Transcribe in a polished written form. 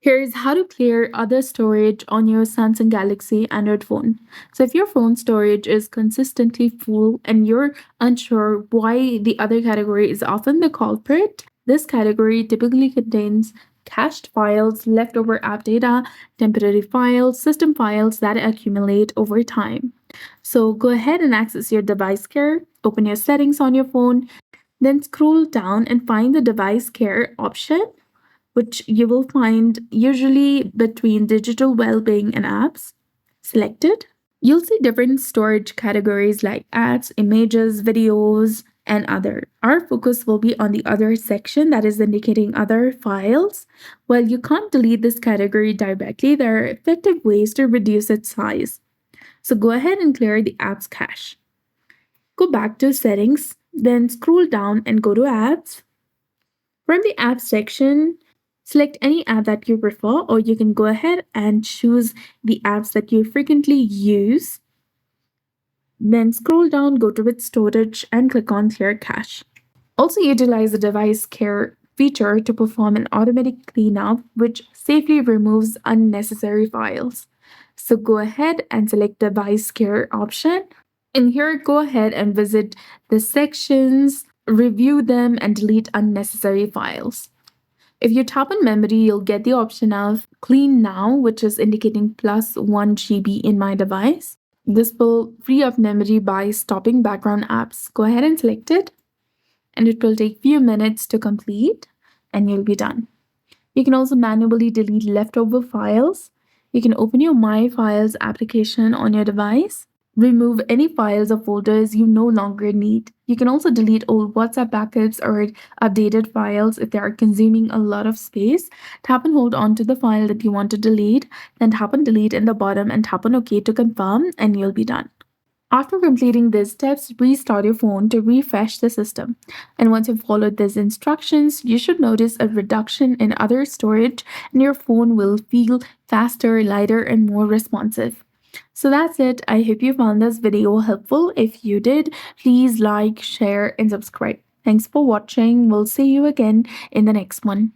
Here's how to clear other storage on your Samsung Galaxy Android phone. So, if your phone storage is consistently full and you're unsure why the other category is often the culprit, this category typically contains cached files, leftover app data, temporary files, system files that accumulate over time. So, go ahead and access your device care, open your settings on your phone, then scroll down and find the device care option which you will find usually between digital well-being and apps. Selected. You'll see different storage categories like apps, images, videos, and other. Our focus will be on the other section that is indicating other files. While you can't delete this category directly, there are effective ways to reduce its size. So go ahead and clear the apps cache. Go back to settings, then scroll down and go to apps. From the app section, select any app that you prefer, or you can go ahead and choose the apps that you frequently use. Then scroll down, go to its storage, and click on Clear Cache. Also, utilize the device care feature to perform an automatic cleanup, which safely removes unnecessary files. So go ahead and select device care option. And here, go ahead and visit the sections, review them, and delete unnecessary files. If you tap on memory, you'll get the option of Clean Now, which is indicating plus 1 GB in my device. This will free up memory by stopping background apps. Go ahead and select it, and it will take few minutes to complete, and you'll be done. You can also manually delete leftover files. You can open your My Files application on your device. Remove any files or folders you no longer need. You can also delete old WhatsApp backups or updated files if they are consuming a lot of space. Tap and hold on to the file that you want to delete, then tap on delete in the bottom and tap on OK to confirm, and you'll be done. After completing these steps, restart your phone to refresh the system. And once you've followed these instructions, you should notice a reduction in other storage, and your phone will feel faster, lighter, and more responsive. So that's it. I hope you found this video helpful. If you did, please like, share, and subscribe. Thanks for watching. We'll see you again in the next one.